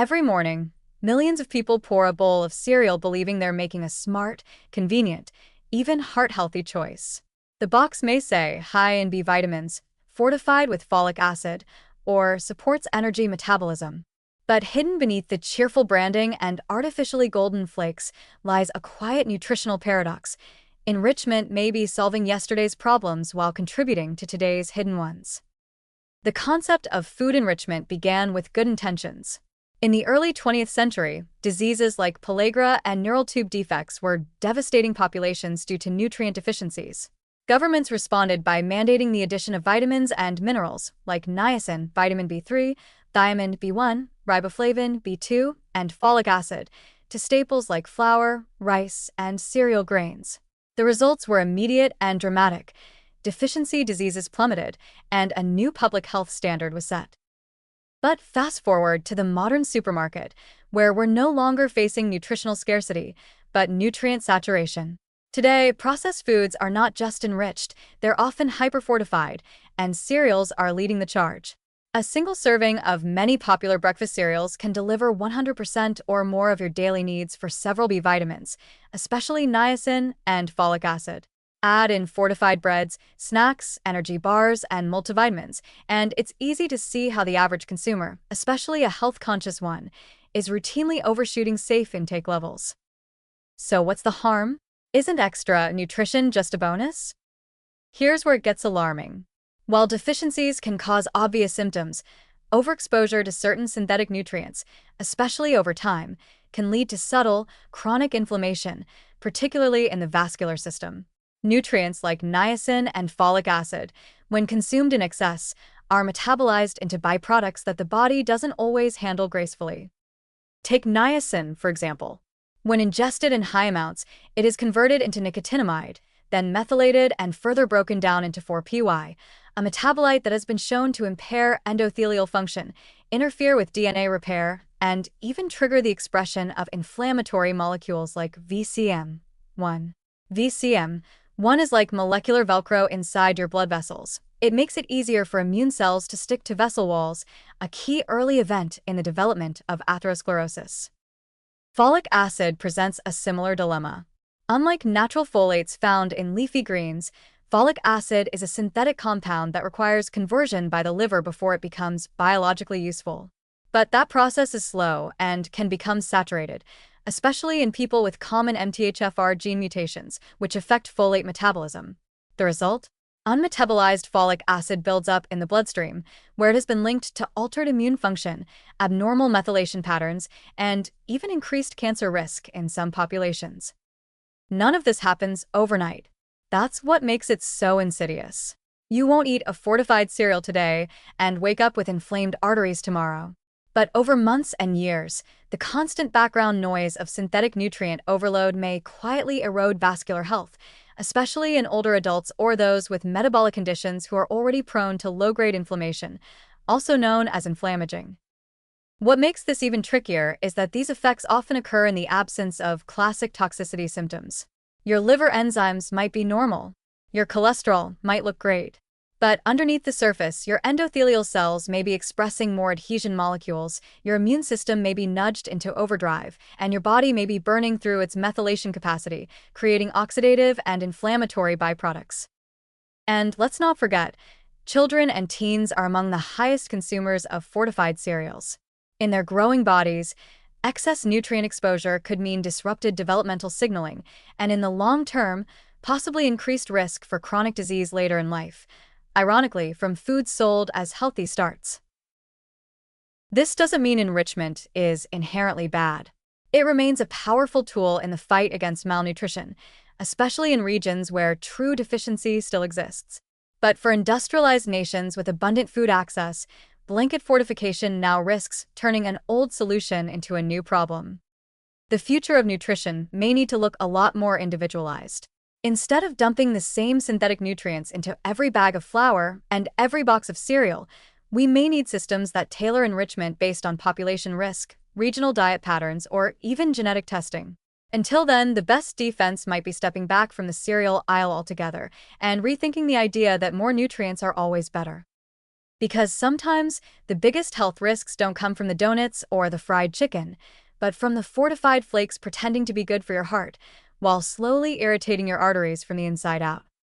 Every morning, millions of people pour a bowl of cereal believing they're making a smart, convenient, even heart-healthy choice. The box may say high in B vitamins, fortified with folic acid, or supports energy metabolism. But hidden beneath the cheerful branding and artificially golden flakes lies a quiet nutritional paradox. Enrichment may be solving yesterday's problems while contributing to today's hidden ones. The concept of food enrichment began with good intentions. In the early 20th century, diseases like pellagra and neural tube defects were devastating populations due to nutrient deficiencies. Governments responded by mandating the addition of vitamins and minerals like niacin, vitamin B3, thiamine B1, riboflavin B2, and folic acid to staples like flour, rice, and cereal grains. The results were immediate and dramatic. Deficiency diseases plummeted, and a new public health standard was set. But fast forward to the modern supermarket, where we're no longer facing nutritional scarcity, but nutrient saturation. Today, processed foods are not just enriched, they're often hyperfortified, and cereals are leading the charge. A single serving of many popular breakfast cereals can deliver 100% or more of your daily needs for several B vitamins, especially niacin and folic acid. Add in fortified breads, snacks, energy bars, and multivitamins, and it's easy to see how the average consumer, especially a health-conscious one, is routinely overshooting safe intake levels. So what's the harm? Isn't extra nutrition just a bonus? Here's where it gets alarming. While deficiencies can cause obvious symptoms, overexposure to certain synthetic nutrients, especially over time, can lead to subtle, chronic inflammation, particularly in the vascular system. Nutrients like niacin and folic acid, when consumed in excess, are metabolized into byproducts that the body doesn't always handle gracefully. Take niacin, for example. When ingested in high amounts, it is converted into nicotinamide, then methylated and further broken down into 4-PY, a metabolite that has been shown to impair endothelial function, interfere with DNA repair, and even trigger the expression of inflammatory molecules like VCM1. VCM1 is like molecular Velcro inside your blood vessels. It makes it easier for immune cells to stick to vessel walls, a key early event in the development of atherosclerosis. Folic acid presents a similar dilemma. Unlike natural folates found in leafy greens, folic acid is a synthetic compound that requires conversion by the liver before it becomes biologically useful. But that process is slow and can become saturated, especially in people with common MTHFR gene mutations, which affect folate metabolism. The result? Unmetabolized folic acid builds up in the bloodstream, where it has been linked to altered immune function, abnormal methylation patterns, and even increased cancer risk in some populations. None of this happens overnight. That's what makes it so insidious. You won't eat a fortified cereal today and wake up with inflamed arteries tomorrow. But over months and years, the constant background noise of synthetic nutrient overload may quietly erode vascular health, especially in older adults or those with metabolic conditions who are already prone to low-grade inflammation, also known as inflammaging. What makes this even trickier is that these effects often occur in the absence of classic toxicity symptoms. Your liver enzymes might be normal. Your cholesterol might look great. But underneath the surface, your endothelial cells may be expressing more adhesion molecules, your immune system may be nudged into overdrive, and your body may be burning through its methylation capacity, creating oxidative and inflammatory byproducts. And let's not forget, children and teens are among the highest consumers of fortified cereals. In their growing bodies, excess nutrient exposure could mean disrupted developmental signaling, and in the long term, possibly increased risk for chronic disease later in life, ironically from foods sold as healthy starts. This doesn't mean enrichment is inherently bad. It remains a powerful tool in the fight against malnutrition, especially in regions where true deficiency still exists. But for industrialized nations with abundant food access, blanket fortification now risks turning an old solution into a new problem. The future of nutrition may need to look a lot more individualized. Instead of dumping the same synthetic nutrients into every bag of flour and every box of cereal, we may need systems that tailor enrichment based on population risk, regional diet patterns, or even genetic testing. Until then, the best defense might be stepping back from the cereal aisle altogether and rethinking the idea that more nutrients are always better. Because sometimes the biggest health risks don't come from the donuts or the fried chicken, but from the fortified flakes pretending to be good for your heart, while slowly irritating your arteries from the inside out.